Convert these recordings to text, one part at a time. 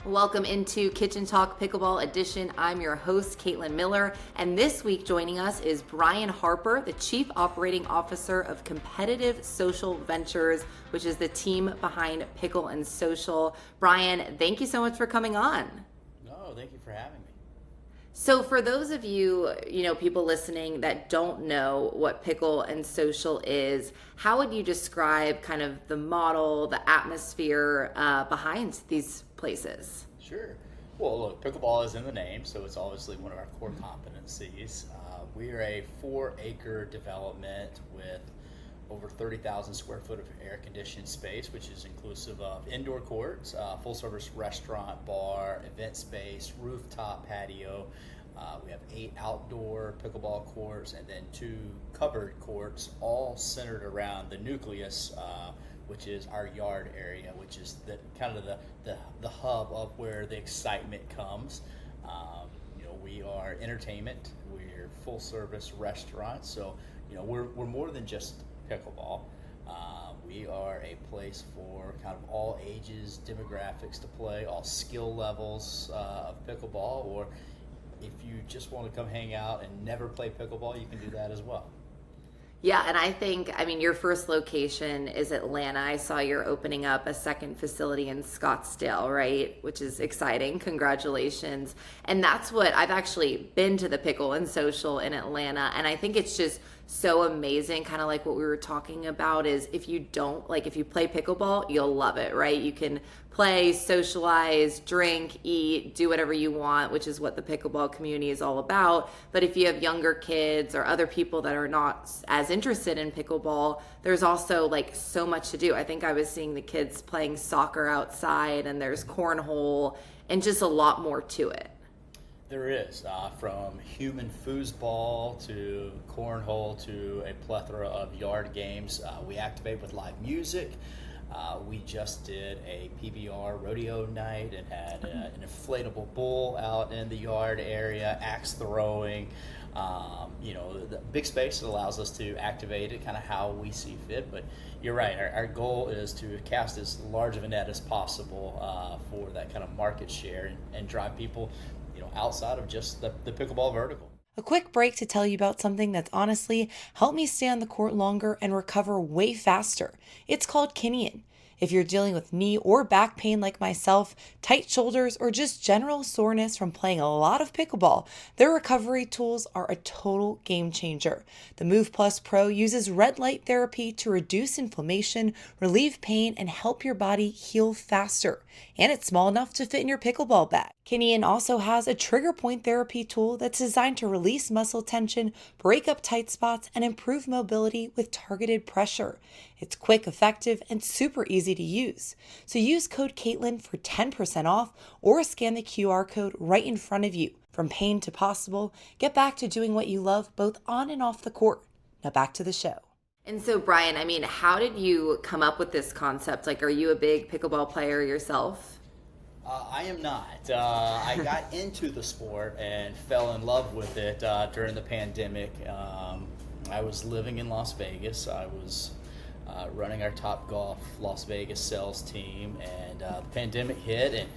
Welcome into Kitchen Talk Pickleball Edition. I'm your host, Caitlin Miller, and this week joining us is Brian Harper, the Chief Operating Officer of Competitive Social Ventures, which is the team behind Pickle and Social. Brian, thank you so much for coming on. No, thank you for having me. So for those of you, people listening that don't know what Pickle and Social is, how would you describe kind of the model, the atmosphere behind these places? Sure. Well, look, pickleball is in the name, so it's obviously one of our core competencies. We are a 4-acre development with over 30,000 square foot of air-conditioned space, which is inclusive of indoor courts, full-service restaurant, bar, event space, rooftop patio. We have 8 outdoor pickleball courts and then 2 covered courts, all centered around the nucleus, which is our yard area, which is the kind of the hub of where the excitement comes. We are entertainment. We're full-service restaurants, so we're more than just pickleball. We are a place for kind of all ages, demographics to play, all skill levels of pickleball, or if you just want to come hang out and never play pickleball, you can do that as well. Yeah, and I think, your first location is Atlanta. I saw you're opening up a second facility in Scottsdale, right? Which is exciting. Congratulations. And that's what I've actually been to the Pickle and Social in Atlanta. And I think it's just so amazing, kind of like what we were talking about is if you play pickleball, you'll love it, right? You can play, socialize, drink, eat, do whatever you want, which is what the pickleball community is all about. But if you have younger kids or other people that are not as interested in pickleball, there's also so much to do. I think I was seeing the kids playing soccer outside, and there's cornhole and just a lot more to it. There is, from human foosball to cornhole to a plethora of yard games. We activate with live music. We just did a PBR rodeo night and had an inflatable bull out in the yard area, axe throwing. The big space that allows us to activate it kind of how we see fit. But you're right, our goal is to cast as large of a net as possible for that kind of market share and drive people outside of just the pickleball vertical. A quick break to tell you about something that's honestly helped me stay on the court longer and recover way faster. It's called Kinian. If you're dealing with knee or back pain like myself, tight shoulders, or just general soreness from playing a lot of pickleball, their recovery tools are a total game changer. The Move Plus Pro uses red light therapy to reduce inflammation, relieve pain, and help your body heal faster. And it's small enough to fit in your pickleball bag. Kinian also has a trigger point therapy tool that's designed to release muscle tension, break up tight spots, and improve mobility with targeted pressure. It's quick, effective, and super easy to use. So use code Caitlin for 10% off or scan the QR code right in front of you. From pain to possible, get back to doing what you love both on and off the court. Now back to the show. And so, Brian, how did you come up with this concept? Are you a big pickleball player yourself? I am not. I got into the sport and fell in love with it during the pandemic. I was living in Las Vegas. I was running our Topgolf Las Vegas sales team, and the pandemic hit, and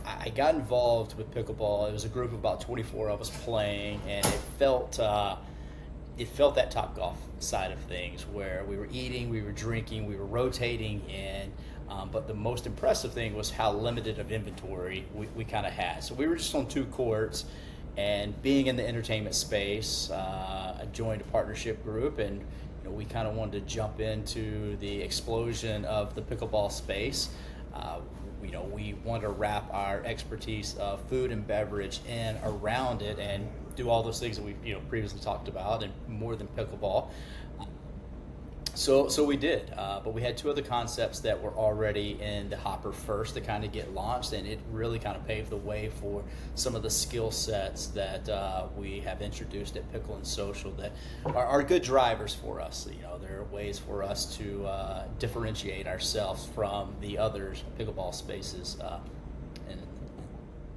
I got involved with pickleball. It was a group of about 24 of us playing, and it felt that Topgolf side of things where we were eating, we were drinking, we were rotating in. But the most impressive thing was how limited of inventory we kind of had. So we were just on 2 courts, and being in the entertainment space, I joined a partnership group, and we kind of wanted to jump into the explosion of the pickleball space. We want to wrap our expertise of food and beverage in around it and do all those things that we've previously talked about and more than pickleball. So we did, but we had 2 other concepts that were already in the hopper first to kind of get launched, and it really kind of paved the way for some of the skill sets that we have introduced at Pickle and Social that are good drivers for us. There are ways for us to differentiate ourselves from the other pickleball spaces in the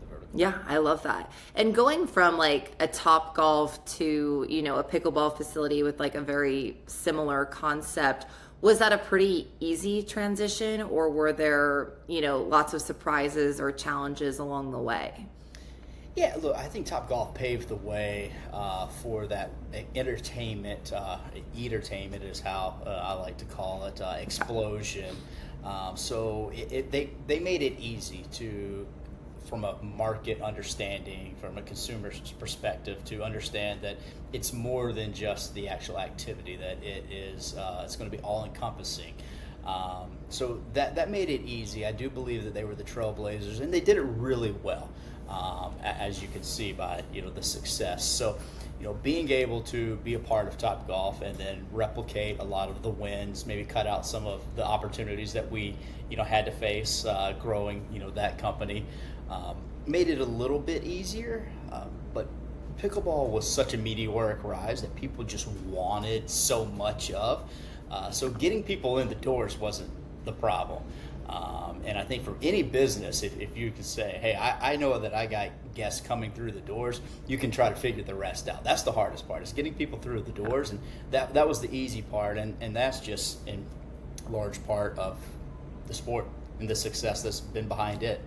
vertical. Yeah, I love that. And going from like a Topgolf to, a pickleball facility with like a very similar concept, Was that a pretty easy transition, or were there, lots of surprises or challenges along the way? Yeah, look, I think Top Golf paved the way for that entertainment. Eatertainment is how I like to call it. Explosion. They made it easy to, from a market understanding, from a consumer's perspective, to understand that it's more than just the actual activity. That it's going to be all encompassing. So that made it easy. I do believe that they were the trailblazers, and they did it really well, as you can see by the success. So being able to be a part of Top Golf and then replicate a lot of the wins, maybe cut out some of the opportunities that we had to face growing that company, made it a little bit easier. But pickleball was such a meteoric rise that people just wanted so much of. So getting people in the doors wasn't the problem. And I think for any business, if you can say, hey, I know that I got guests coming through the doors, you can try to figure the rest out. That's the hardest part, is getting people through the doors. And that was the easy part. And that's just in large part of the sport and the success that's been behind it.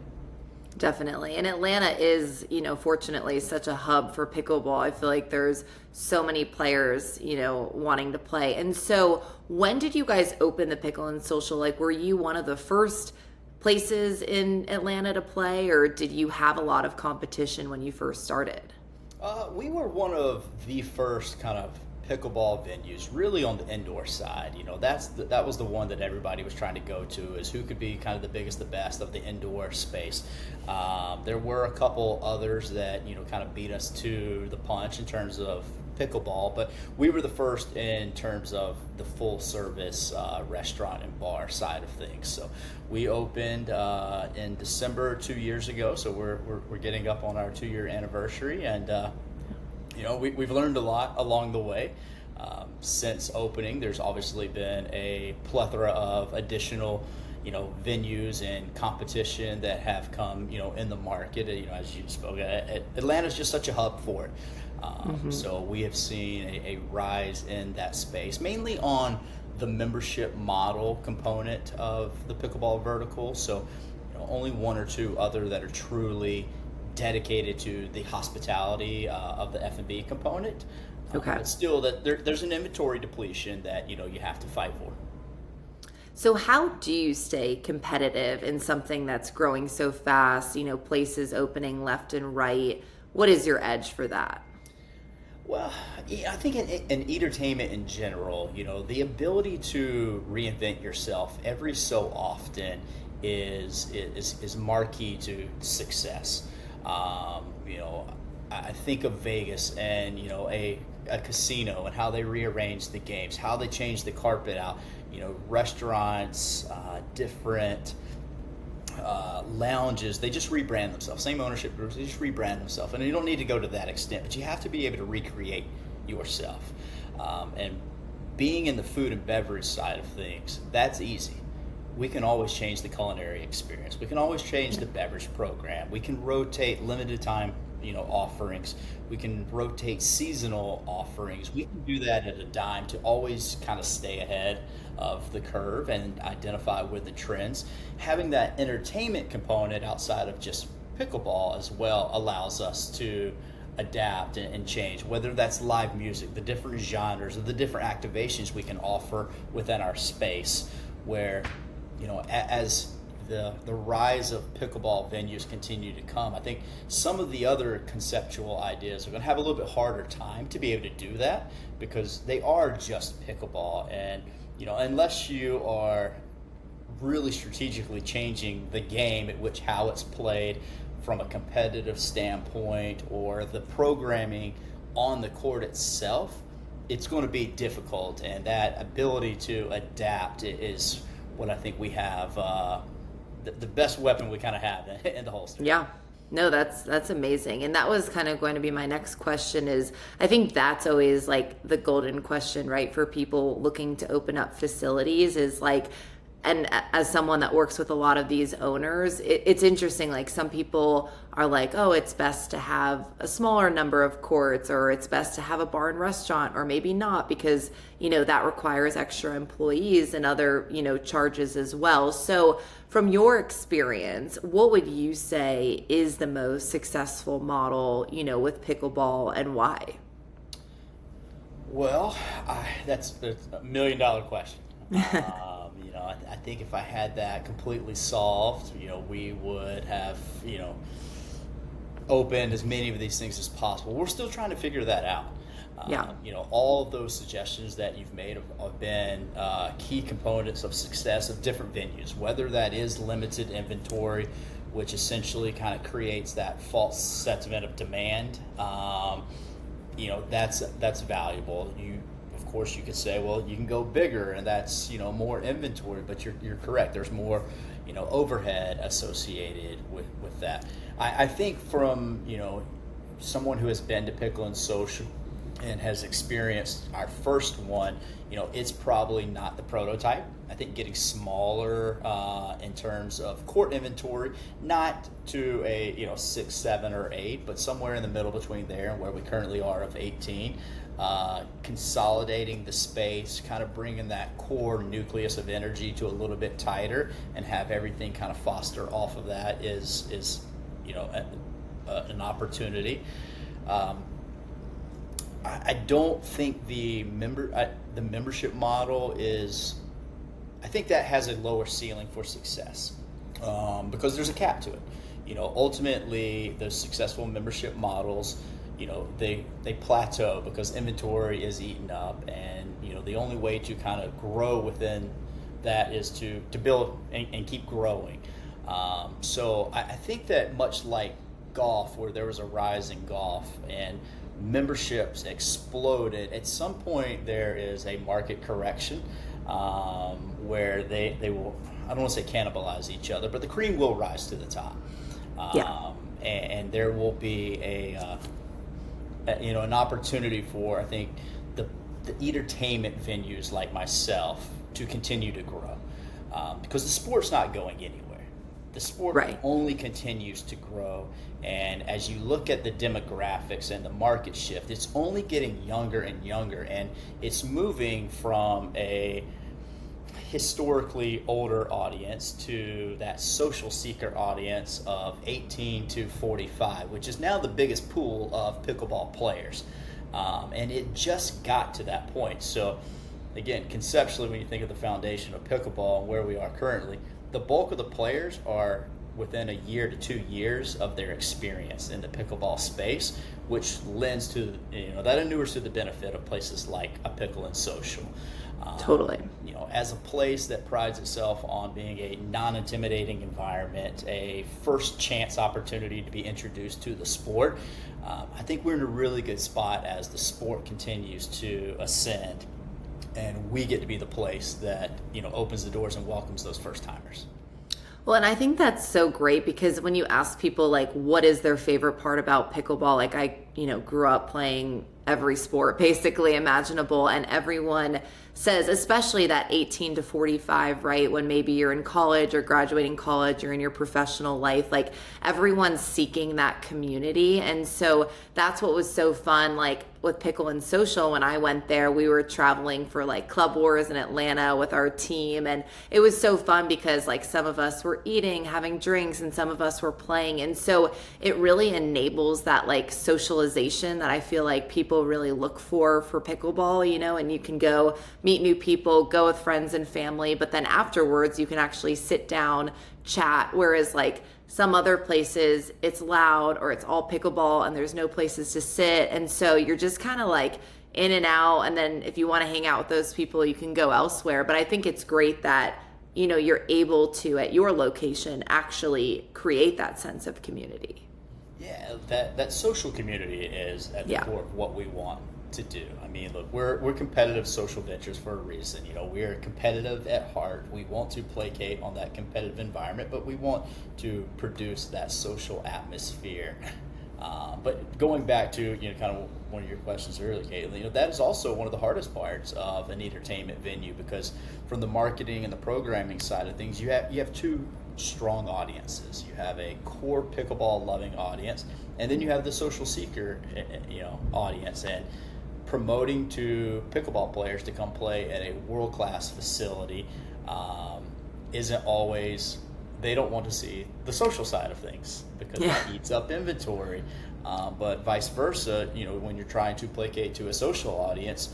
Definitely. And Atlanta is, fortunately such a hub for pickleball. I feel like there's so many players, wanting to play. And so when did you guys open the Pickle and Social? Like, were you one of the first places in Atlanta to play, or did you have a lot of competition when you first started? We were one of the first kind of pickleball venues, really on the indoor side. That was the one that everybody was trying to go to, is who could be kind of the biggest, the best of the indoor space. There were a couple others that kind of beat us to the punch in terms of pickleball, but we were the first in terms of the full service restaurant and bar side of things. So we opened in December 2 years ago, so we're getting up on our 2-year anniversary, and we've learned a lot along the way. Since opening, there's obviously been a plethora of additional, venues and competition that have come, in the market. As you spoke, Atlanta's just such a hub for it. So we have seen a rise in that space, mainly on the membership model component of the pickleball vertical. So only one or two other that are truly dedicated to the hospitality of the F&B component. Okay. But still, that there's an inventory depletion that you have to fight for. So how do you stay competitive in something that's growing so fast, places opening left and right? What is your edge for that? Well, I think in Eatertainment in general, the ability to reinvent yourself every so often is marquee to success. I think of Vegas and a casino and how they rearrange the games, how they change the carpet out, restaurants, different lounges. They just rebrand themselves. Same ownership groups, they just rebrand themselves. And you don't need to go to that extent, but you have to be able to recreate yourself. And being in the food and beverage side of things, that's easy. We can always change the culinary experience. We can always change the beverage program. We can rotate limited time, offerings. We can rotate seasonal offerings. We can do that at a dime to always kind of stay ahead of the curve and identify with the trends. Having that entertainment component outside of just pickleball as well allows us to adapt and change, whether that's live music, the different genres, or the different activations we can offer within our space, where as the rise of pickleball venues continue to come, I think some of the other conceptual ideas are going to have a little bit harder time to be able to do that, because they are just pickleball. And unless you are really strategically changing the game at which how it's played from a competitive standpoint, or the programming on the court itself, it's going to be difficult. And that ability to adapt is what I think we have, the best weapon we kind of have in the holster. Yeah. No, that's amazing. And that was kind of going to be my next question. Is I think that's always like the golden question, right? For people looking to open up facilities, is like, and as someone that works with a lot of these owners, it's interesting. Like some people are like, oh, it's best to have a smaller number of courts, or it's best to have a bar and restaurant, or maybe not, because, that requires extra employees and other, charges as well. So from your experience, what would you say is the most successful model, with pickleball, and why? Well, that's a million dollar question. I think if I had that completely solved, we would have, opened as many of these things as possible. We're still trying to figure that out. Yeah. All of those suggestions that you've made have been key components of success of different venues, whether that is limited inventory, which essentially kind of creates that false sentiment of demand. That's valuable. Of course, you could say, well, you can go bigger, and that's more inventory. But you're correct. There's more overhead associated with that. I think from someone who has been to Pickle and Social and has experienced our first one, it's probably not the prototype. I think getting smaller in terms of court inventory, not to a 6, 7, or 8, but somewhere in the middle between there and where we currently are of 18. Consolidating the space, kind of bringing that core nucleus of energy to a little bit tighter, and have everything kind of foster off of that is an opportunity. I don't think the membership model is. I think that has a lower ceiling for success because there's a cap to it. Ultimately, those successful membership models, they plateau because inventory is eaten up, and the only way to kind of grow within that is to build and keep growing. So I think that much like golf, where there was a rise in golf and memberships exploded, at some point there is a market correction where they will, I don't want to say cannibalize each other, but the cream will rise to the top. And there will be an opportunity for, I think, the Eatertainment venues like myself to continue to grow, because the sport's not going anywhere. The sport only continues to grow, and as you look at the demographics and the market shift, it's only getting younger and younger, and it's moving from a historically older audience to that social seeker audience of 18 to 45, which is now the biggest pool of pickleball players. And it just got to that point. So again, conceptually, when you think of the foundation of pickleball and where we are currently, the bulk of the players are within a year to 2 years of their experience in the pickleball space, which lends to, that inures to the benefit of places like a Pickle and Social. Totally. As a place that prides itself on being a non-intimidating environment, a first chance opportunity to be introduced to the sport, I think we're in a really good spot as the sport continues to ascend, and we get to be the place that opens the doors and welcomes those first timers. Well, and I think that's so great, because when you ask people like what is their favorite part about pickleball, like I grew up playing every sport basically imaginable, and everyone says, especially that 18 to 45, right, when maybe you're in college or graduating college, you're in your professional life, like everyone's seeking that community. And so that's what was so fun, like with Pickle and Social. When I went there, we were traveling for like Club Wars in Atlanta with our team, and it was so fun because like some of us were eating, having drinks, and some of us were playing. And so it really enables that like socialization that I feel like people really look for pickleball, and you can go meet new people, go with friends and family, but then afterwards you can actually sit down, chat, whereas like some other places it's loud or it's all pickleball and there's no places to sit, and so you're just kind of like in and out, and then if you want to hang out with those people you can go elsewhere. But I think it's great that you're able to, at your location, actually create that sense of community. Yeah, that social community is at the core of what we want to do. I mean, look, we're competitive social ventures for a reason. We're competitive at heart. We want to placate on that competitive environment, but we want to produce that social atmosphere But going back to kind of one of your questions earlier, Caitlin, that is also one of the hardest parts of an entertainment venue, because from the marketing and the programming side of things, you have two strong audiences. You have a core pickleball loving audience, and then you have the social seeker audience, and promoting to pickleball players to come play at a world class facility isn't always. They don't want to see the social side of things because it eats up inventory. But vice versa, when you're trying to placate to a social audience,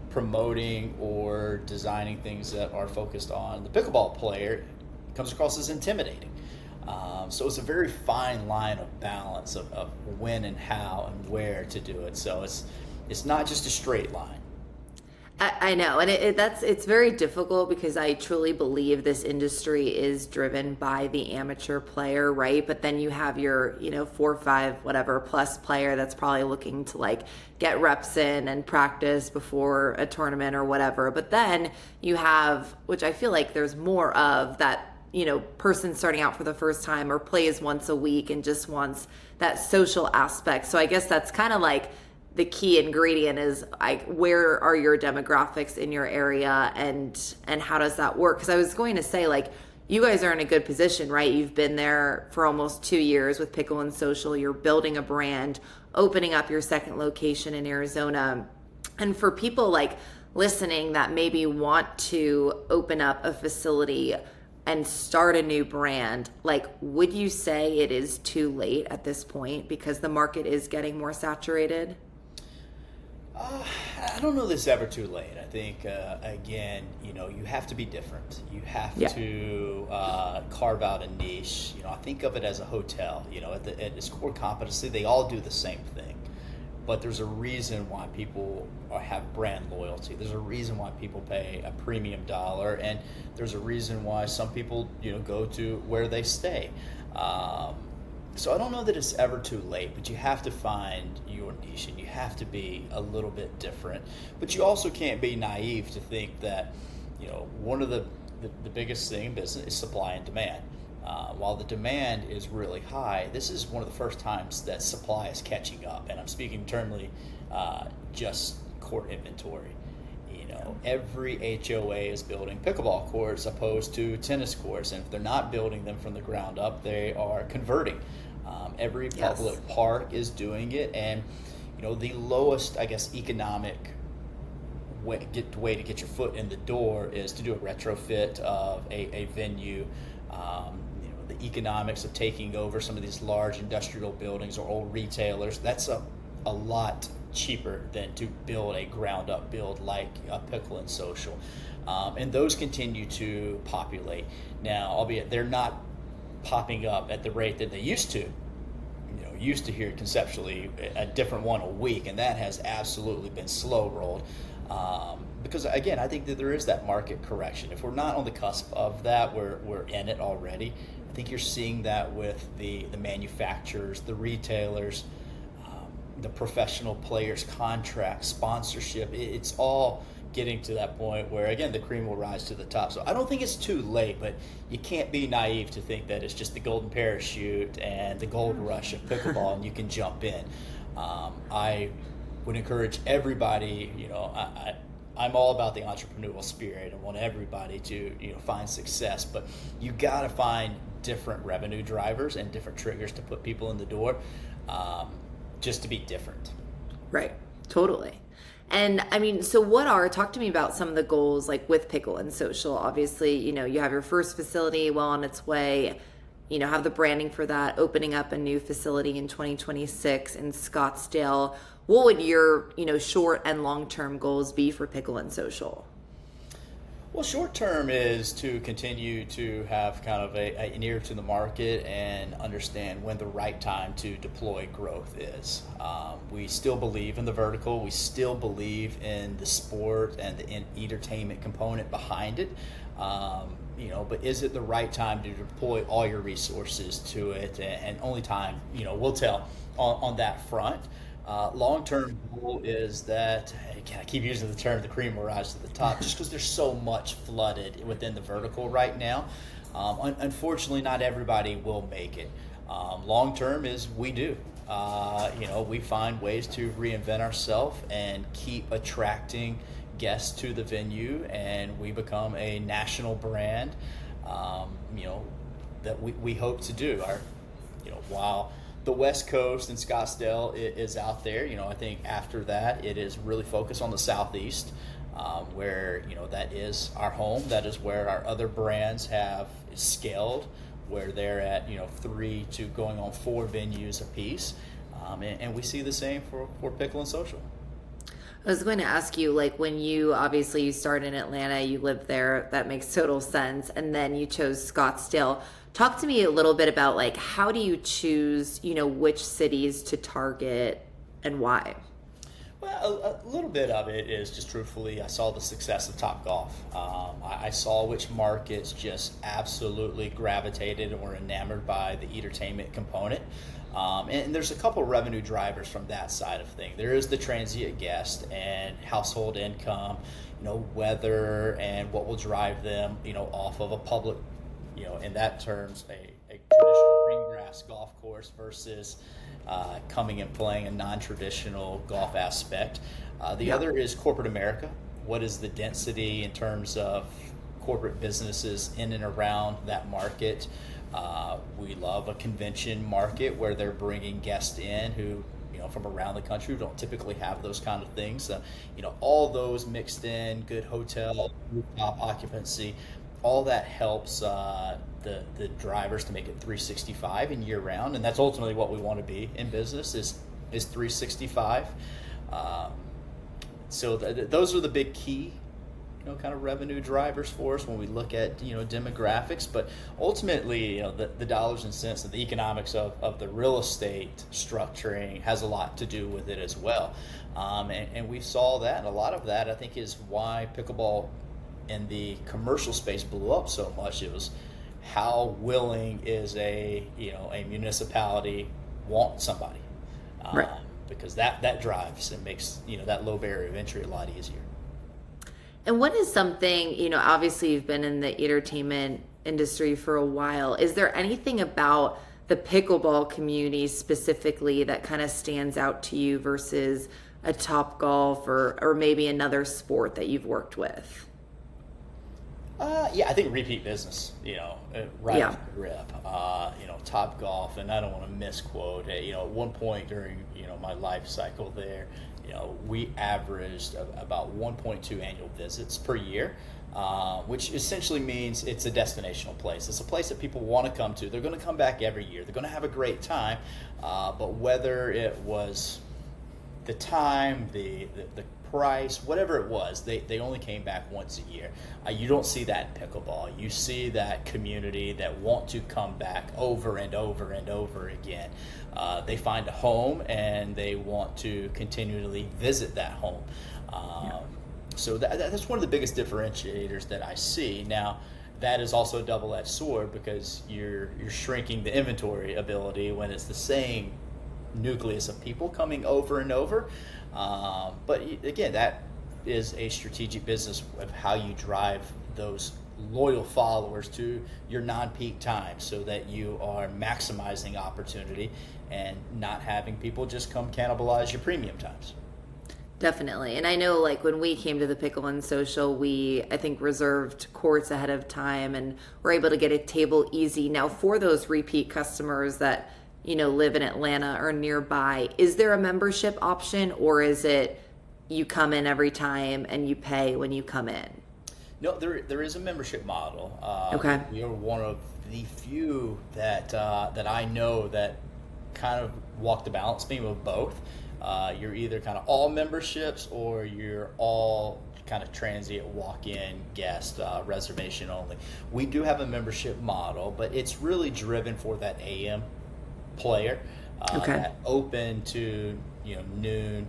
promoting or designing things that are focused on the pickleball player comes across as intimidating. So it's a very fine line of balance of when and how and where to do it. So it's not just a straight line. I know, and it's very difficult because I truly believe this industry is driven by the amateur player, right? But then you have your 4, 5, whatever plus player that's probably looking to like get reps in and practice before a tournament or whatever. But then you have, which I feel like there's more of that, person starting out for the first time or plays once a week and just wants that social aspect. So I guess that's kind of like the key ingredient is like, where are your demographics in your area and how does that work? Because I was going to say, like, you guys are in a good position, right? You've been there for almost 2 years with Pickle and Social. You're building a brand, opening up your second location in Arizona. And for people like listening that maybe want to open up a facility and start a new brand, like, would you say it is too late at this point because the market is getting more saturated? I don't know this ever too late. I think, again, you have to be different. You have to carve out a niche. I think of it as a hotel. At its core competency, they all do the same thing. But there's a reason why people have brand loyalty. There's a reason why people pay a premium dollar. And there's a reason why some people, go to where they stay. So I don't know that it's ever too late, but you have to find your niche and you have to be a little bit different. But you also can't be naive to think that, one of the biggest thing in business is supply and demand. While the demand is really high, this is one of the first times that supply is catching up. And I'm speaking termly just court inventory. Every HOA is building pickleball courts opposed to tennis courts. And if they're not building them from the ground up, they are converting. Every public park is doing it. And, the lowest, I guess, economic way to get your foot in the door is to do a retrofit of a venue. The economics of taking over some of these large industrial buildings or old retailers, that's a lot cheaper than to build a ground up build like a Pickle and Social. And those continue to populate. Now, albeit they're not popping up at the rate that they used to. Used to hear conceptually a different one a week, and that has absolutely been slow rolled. Because again, I think that there is that market correction. If we're not on the cusp of that, we're in it already. I think you're seeing that with the manufacturers, the retailers, the professional players, contracts, sponsorship. It's all getting to that point where, again, the cream will rise to the top. So I don't think it's too late, but you can't be naive to think that it's just the golden parachute and the gold rush of pickleball and you can jump in. I would encourage everybody, I'm all about the entrepreneurial spirit. I want everybody to, find success, but you got to find different revenue drivers and different triggers to put people in the door, just to be different. Right. Totally. And I mean, so talk to me about some of the goals, like with Pickle and Social. Obviously, you have your first facility well on its way, have the branding for that, opening up a new facility in 2026 in Scottsdale. What would your, short and long-term goals be for Pickle and Social? Well, short term is to continue to have kind of an ear to the market and understand when the right time to deploy growth is. We still believe in the vertical. We still believe in the sport and the Eatertainment component behind it. But is it the right time to deploy all your resources to it? And only time, will tell on that front. Long-term goal is that, again, I keep using the term, the cream will rise to the top, just because there's so much flooded within the vertical right now. Unfortunately, not everybody will make it. Long-term is we do. we find ways to reinvent ourselves and keep attracting guests to the venue, and we become a national brand, that we hope to do. While the West Coast and Scottsdale is out there, I think after that it is really focused on the Southeast, where that is our home. That is where our other brands have scaled, where they're at 3 to going on 4 venues apiece, and we see the same for Pickle and Social. I was going to ask you, like, when you started in Atlanta, you lived there, that makes total sense, and then you chose Scottsdale. Talk to me a little bit about, like, how do you choose, which cities to target and why? Well, a little bit of it is just truthfully, I saw the success of Topgolf. I saw which markets just absolutely gravitated and were enamored by the Eatertainment component. And there's a couple revenue drivers from that side of things. There is the transient guest and household income, weather and what will drive them, off of a public, in that terms, a traditional green grass golf course versus coming and playing a non-traditional golf aspect. The other is corporate America. What is the density in terms of corporate businesses in and around that market? We love a convention market where they're bringing guests in who, from around the country who don't typically have those kind of things. All those mixed in, good hotel, rooftop occupancy, all that helps the drivers to make it 365 and year round, and that's ultimately what we want to be in business is 365. So those are the big key kind of revenue drivers for us when we look at demographics. But ultimately, the dollars and cents and the economics of the real estate structuring has a lot to do with it as well. And we saw that, and a lot of that I think is why pickleball in the commercial space blew up so much. It was how willing is a municipality want somebody, Right. Because that drives and makes that low barrier of entry a lot easier. And what is something, obviously you've been in the entertainment industry for a while. Is there anything about the pickleball community specifically that kind of stands out to you versus a Topgolf or maybe another sport that you've worked with? I think repeat business, right Yeah. off the rip. Topgolf, and I don't want to misquote it. At one point during my life cycle there, we averaged about 1.2 annual visits per year, which essentially means it's a destinational place. It's a place that people want to come to. They're going to come back every year. They're going to have a great time, but whether it was the time, the price, whatever it was, they only came back once a year. You don't see that in pickleball. You see that community that want to come back over and over and over again. They find a home and they want to continually visit that home. So that's one of the biggest differentiators that I see. Now, that is also a double-edged sword because you're shrinking the inventory ability when it's the same nucleus of people coming over and over. But again, that is a strategic business of how you drive those loyal followers to your non-peak times so that you are maximizing opportunity and not having people just come cannibalize your premium times. Definitely. And I know, like, when we came to the Pickle and Social, I think, reserved courts ahead of time and were able to get a table easy. Now, for those repeat customers that, live in Atlanta or nearby, is there a membership option, or is it you come in every time and you pay when you come in? No, there is a membership model. Okay. We are one of the few that I know that kind of walk the balance beam of both. You're either kind of all memberships or you're all kind of transient walk-in guest, reservation only. We do have a membership model, but it's really driven for that AM player, that open to noon.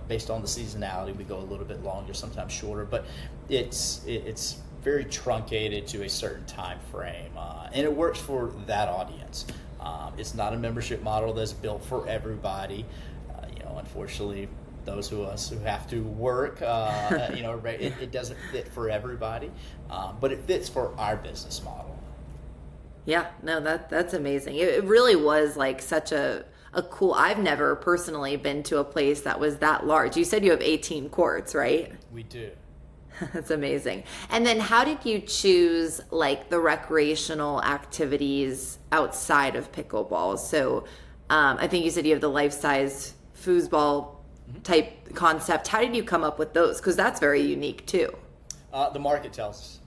Based on the seasonality, we go a little bit longer, sometimes shorter, but it's very truncated to a certain time frame, and it works for that audience. It's not a membership model that's built for everybody. Unfortunately, those of us who have to work, it doesn't fit for everybody, but it fits for our business model. Yeah, no, that's amazing. It really was like such a a cool, I've never personally been to a place that was that large. You said you have 18 courts, right? We do. That's amazing. And then how did you choose like the recreational activities outside of pickleball? So I think you said you have the life-size foosball type concept. How did you come up with those? Because that's very unique too. The market tells us.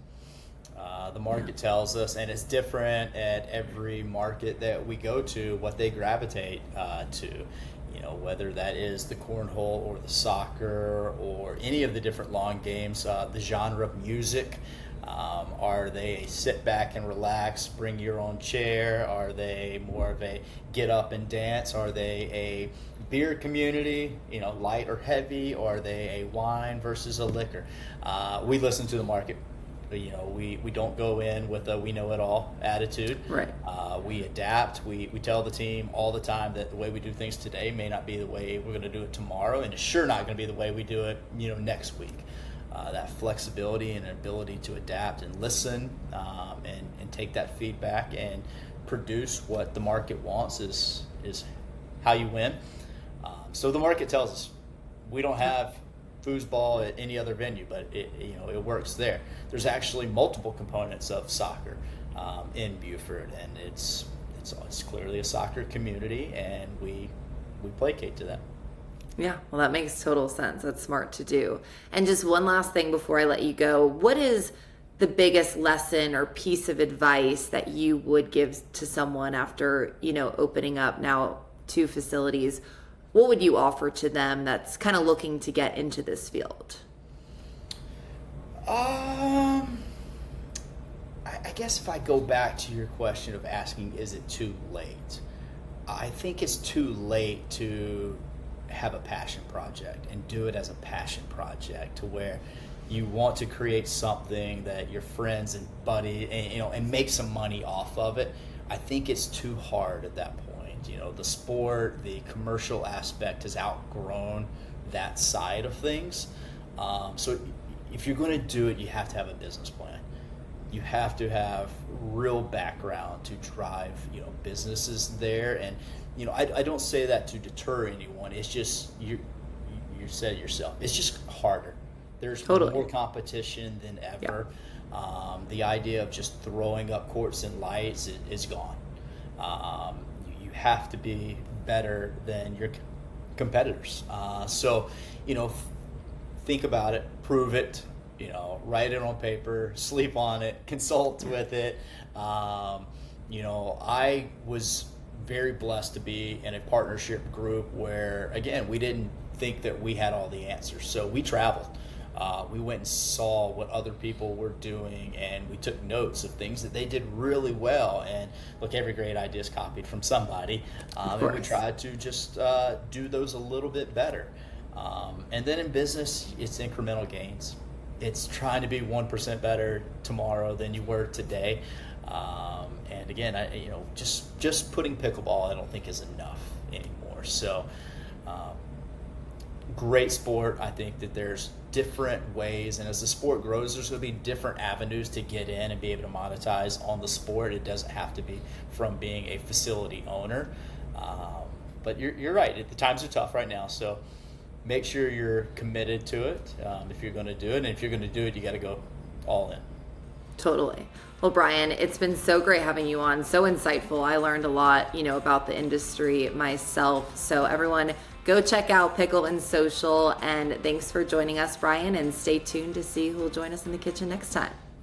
The market tells us, and it's different at every market that we go to, what they gravitate to. You know, whether that is the cornhole or the soccer or any of the different lawn games, the genre of music. Are they a sit back and relax, bring your own chair? Are they more of a get up and dance? Are they a beer community, you know, light or heavy? Or are they a wine versus a liquor? We listen to the market. You know, we don't go in with a we know it all attitude. Right. We adapt. We tell the team all the time that the way we do things today may not be the way we're going to do it tomorrow, and it's sure not going to be the way we do it, you know, next week. That flexibility and ability to adapt and listen and take that feedback and produce what the market wants is how you win. So the market tells us we don't have foosball at any other venue, but it works there. There's actually multiple components of soccer in Buford, and it's clearly a soccer community, and we placate to that. Yeah, well, that makes total sense. That's smart to do. And just one last thing before I let you go. What is the biggest lesson or piece of advice that you would give to someone after, opening up now 2 facilities? What would you offer to them that's kind of looking to get into this field? I guess if I go back to your question of asking, is it too late? I think it's too late to have a passion project and do it as a passion project to where you want to create something that your friends and buddy and make some money off of it. I think it's too hard at that point. The sport, the commercial aspect has outgrown that side of things. So if you're going to do it, you have to have a business plan. You have to have real background to drive, businesses there. And, I don't say that to deter anyone. It's just, you said it yourself, it's just harder. There's totally more competition than ever. Yeah. The idea of just throwing up courts and lights is gone. You have to be better than your competitors. So, think about it, prove it, write it on paper, sleep on it, consult with it. I was very blessed to be in a partnership group where, again, we didn't think that we had all the answers. So we traveled. We went and saw what other people were doing, and we took notes of things that they did really well. And look, every great idea is copied from somebody. And we tried to just do those a little bit better. And then in business, it's incremental gains. It's trying to be 1% better tomorrow than you were today. And again, just putting pickleball, I don't think is enough anymore. So, great sport. I think that there's different ways, and as the sport grows, there's going to be different avenues to get in and be able to monetize on the sport. It doesn't have to be from being a facility owner. But you're right. The times are tough right now, so make sure you're committed to it if you're going to do it. And if you're going to do it, you got to go all in. Totally. Well, Brian, it's been so great having you on. So insightful. I learned a lot, about the industry myself. So everyone, go check out Pickle and Social. And thanks for joining us, Brian. And stay tuned to see who will join us in the kitchen next time.